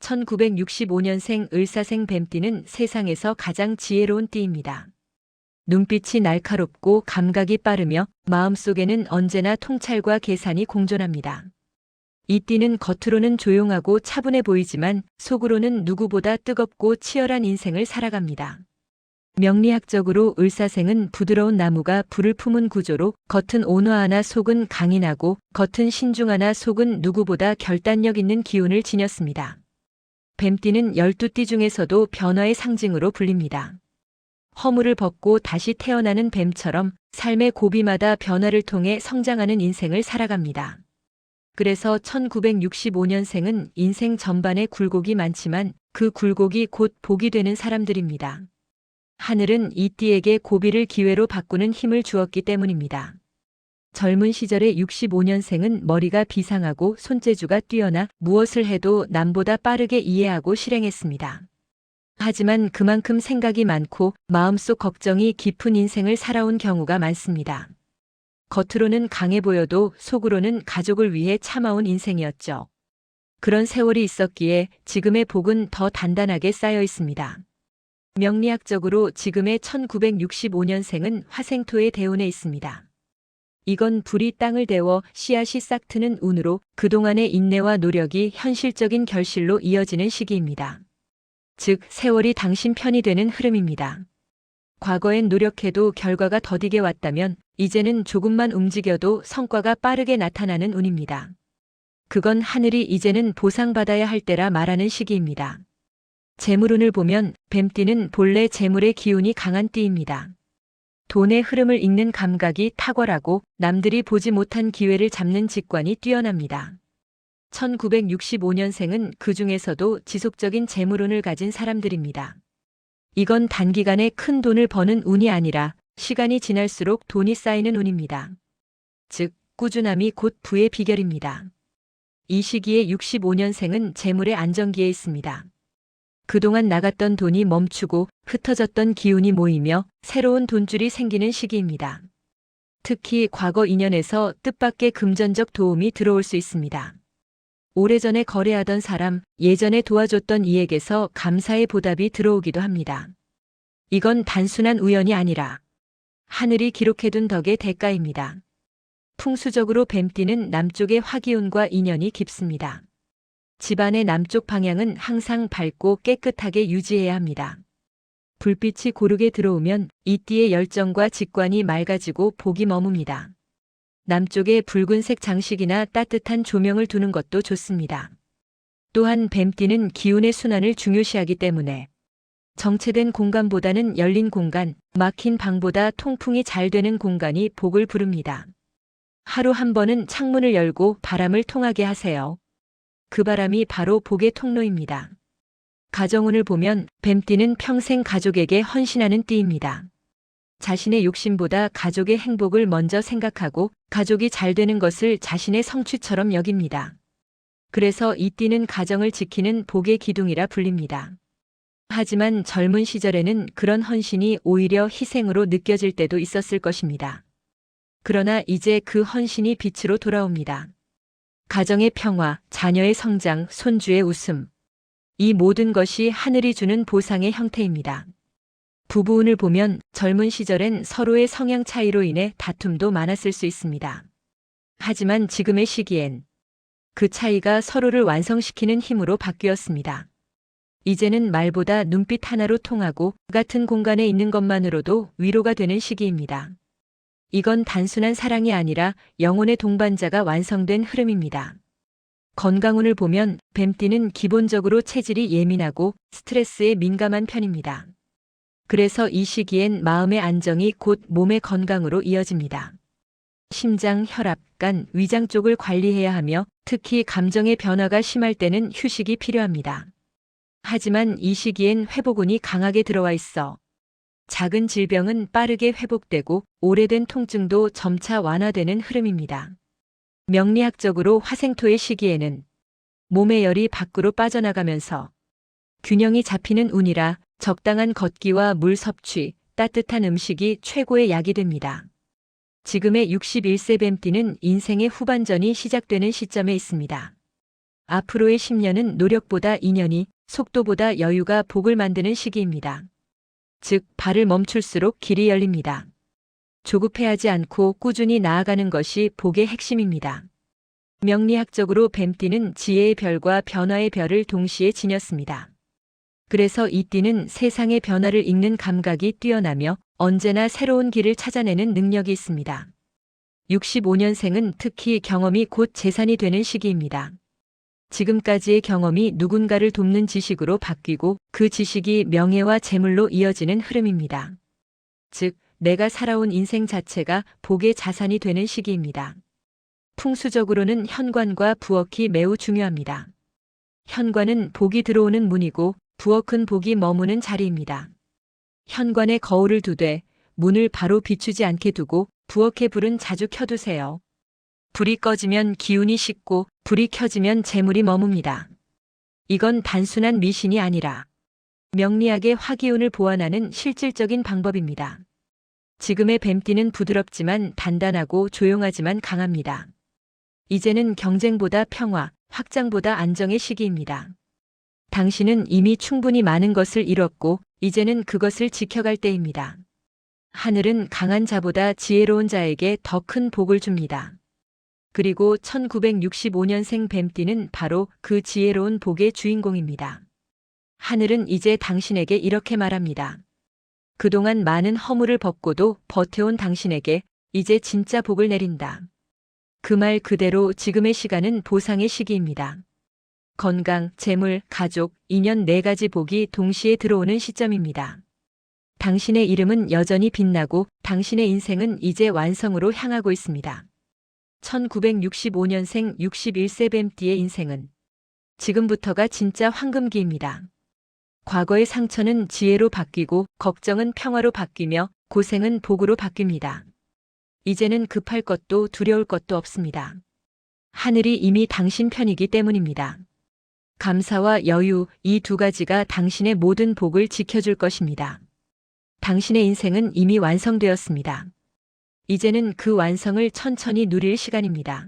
1965년생 을사생 뱀띠는 세상에서 가장 지혜로운 띠입니다. 눈빛이 날카롭고 감각이 빠르며 마음속에는 언제나 통찰과 계산이 공존합니다. 이 띠는 겉으로는 조용하고 차분해 보이지만 속으로는 누구보다 뜨겁고 치열한 인생을 살아갑니다. 명리학적으로 을사생은 부드러운 나무가 불을 품은 구조로 겉은 온화하나 속은 강인하고 겉은 신중하나 속은 누구보다 결단력 있는 기운을 지녔습니다. 뱀띠는 12띠 중에서도 변화의 상징으로 불립니다. 허물을 벗고 다시 태어나는 뱀처럼 삶의 고비마다 변화를 통해 성장하는 인생을 살아갑니다. 그래서 1965년생은 인생 전반에 굴곡이 많지만 그 굴곡이 곧 복이 되는 사람들입니다. 하늘은 이 띠에게 고비를 기회로 바꾸는 힘을 주었기 때문입니다. 젊은 시절의 65년생은 머리가 비상하고 손재주가 뛰어나 무엇을 해도 남보다 빠르게 이해하고 실행했습니다. 하지만 그만큼 생각이 많고 마음속 걱정이 깊은 인생을 살아온 경우가 많습니다. 겉으로는 강해 보여도 속으로는 가족을 위해 참아온 인생이었죠. 그런 세월이 있었기에 지금의 복은 더 단단하게 쌓여 있습니다. 명리학적으로 지금의 1965년생은 화생토의 대운에 있습니다. 이건 불이 땅을 데워 씨앗이 싹 트는 운으로 그동안의 인내와 노력이 현실적인 결실로 이어지는 시기입니다. 즉, 세월이 당신 편이 되는 흐름입니다. 과거엔 노력해도 결과가 더디게 왔다면 이제는 조금만 움직여도 성과가 빠르게 나타나는 운입니다. 그건 하늘이 이제는 보상받아야 할 때라 말하는 시기입니다. 재물운을 보면 뱀띠는 본래 재물의 기운이 강한 띠입니다. 돈의 흐름을 읽는 감각이 탁월하고 남들이 보지 못한 기회를 잡는 직관이 뛰어납니다. 1965년생은 그 중에서도 지속적인 재물운을 가진 사람들입니다. 이건 단기간에 큰 돈을 버는 운이 아니라 시간이 지날수록 돈이 쌓이는 운입니다. 즉, 꾸준함이 곧 부의 비결입니다. 이 시기에 65년생은 재물의 안정기에 있습니다. 그동안 나갔던 돈이 멈추고 흩어졌던 기운이 모이며 새로운 돈줄이 생기는 시기입니다. 특히 과거 인연에서 뜻밖의 금전적 도움이 들어올 수 있습니다. 오래전에 거래하던 사람, 예전에 도와줬던 이에게서 감사의 보답이 들어오기도 합니다. 이건 단순한 우연이 아니라 하늘이 기록해둔 덕의 대가입니다. 풍수적으로 뱀띠는 남쪽의 화기운과 인연이 깊습니다. 집안의 남쪽 방향은 항상 밝고 깨끗하게 유지해야 합니다. 불빛이 고르게 들어오면 이 띠의 열정과 직관이 맑아지고 복이 머뭅니다. 남쪽에 붉은색 장식이나 따뜻한 조명을 두는 것도 좋습니다. 또한 뱀띠는 기운의 순환을 중요시하기 때문에 정체된 공간보다는 열린 공간, 막힌 방보다 통풍이 잘 되는 공간이 복을 부릅니다. 하루 한 번은 창문을 열고 바람을 통하게 하세요. 그 바람이 바로 복의 통로입니다. 가정운을 보면 뱀띠는 평생 가족에게 헌신하는 띠입니다. 자신의 욕심보다 가족의 행복을 먼저 생각하고 가족이 잘 되는 것을 자신의 성취처럼 여깁니다. 그래서 이 띠는 가정을 지키는 복의 기둥이라 불립니다. 하지만 젊은 시절에는 그런 헌신이 오히려 희생으로 느껴질 때도 있었을 것입니다. 그러나 이제 그 헌신이 빛으로 돌아옵니다. 가정의 평화, 자녀의 성장, 손주의 웃음. 이 모든 것이 하늘이 주는 보상의 형태입니다. 부부운을 보면 젊은 시절엔 서로의 성향 차이로 인해 다툼도 많았을 수 있습니다. 하지만 지금의 시기엔 그 차이가 서로를 완성시키는 힘으로 바뀌었습니다. 이제는 말보다 눈빛 하나로 통하고 같은 공간에 있는 것만으로도 위로가 되는 시기입니다. 이건 단순한 사랑이 아니라 영혼의 동반자가 완성된 흐름입니다. 건강운을 보면 뱀띠는 기본적으로 체질이 예민하고 스트레스에 민감한 편입니다. 그래서 이 시기엔 마음의 안정이 곧 몸의 건강으로 이어집니다. 심장, 혈압, 간, 위장 쪽을 관리해야 하며 특히 감정의 변화가 심할 때는 휴식이 필요합니다. 하지만 이 시기엔 회복운이 강하게 들어와 있어 작은 질병은 빠르게 회복되고 오래된 통증도 점차 완화되는 흐름입니다. 명리학적으로 화생토의 시기에는 몸의 열이 밖으로 빠져나가면서 균형이 잡히는 운이라 적당한 걷기와 물 섭취, 따뜻한 음식이 최고의 약이 됩니다. 지금의 61세 뱀띠는 인생의 후반전이 시작되는 시점에 있습니다. 앞으로의 10년은 노력보다 인연이, 속도보다 여유가 복을 만드는 시기입니다. 즉, 발을 멈출수록 길이 열립니다. 조급해하지 않고 꾸준히 나아가는 것이 복의 핵심입니다. 명리학적으로 뱀띠는 지혜의 별과 변화의 별을 동시에 지녔습니다. 그래서 이 띠는 세상의 변화를 읽는 감각이 뛰어나며 언제나 새로운 길을 찾아내는 능력이 있습니다. 65년생은 특히 경험이 곧 재산이 되는 시기입니다. 지금까지의 경험이 누군가를 돕는 지식으로 바뀌고 그 지식이 명예와 재물로 이어지는 흐름입니다. 즉, 내가 살아온 인생 자체가 복의 자산이 되는 시기입니다. 풍수적으로는 현관과 부엌이 매우 중요합니다. 현관은 복이 들어오는 문이고 부엌은 복이 머무는 자리입니다. 현관에 거울을 두되 문을 바로 비추지 않게 두고 부엌의 불은 자주 켜두세요. 불이 꺼지면 기운이 식고 불이 켜지면 재물이 머뭅니다. 이건 단순한 미신이 아니라 명리학의 화기운을 보완하는 실질적인 방법입니다. 지금의 뱀띠는 부드럽지만 단단하고 조용하지만 강합니다. 이제는 경쟁보다 평화, 확장보다 안정의 시기입니다. 당신은 이미 충분히 많은 것을 이뤘고 이제는 그것을 지켜갈 때입니다. 하늘은 강한 자보다 지혜로운 자에게 더 큰 복을 줍니다. 그리고 1965년생 뱀띠는 바로 그 지혜로운 복의 주인공입니다. 하늘은 이제 당신에게 이렇게 말합니다. 그동안 많은 허물을 벗고도 버텨온 당신에게 이제 진짜 복을 내린다. 그 말 그대로 지금의 시간은 보상의 시기입니다. 건강, 재물, 가족, 인연 4가지 복이 동시에 들어오는 시점입니다. 당신의 이름은 여전히 빛나고 당신의 인생은 이제 완성으로 향하고 있습니다. 1965년생 61세 뱀띠의 인생은 지금부터가 진짜 황금기입니다. 과거의 상처는 지혜로 바뀌고 걱정은 평화로 바뀌며 고생은 복으로 바뀝니다. 이제는 급할 것도 두려울 것도 없습니다. 하늘이 이미 당신 편이기 때문입니다. 감사와 여유, 이 2가지가 당신의 모든 복을 지켜줄 것입니다. 당신의 인생은 이미 완성되었습니다. 이제는 그 완성을 천천히 누릴 시간입니다.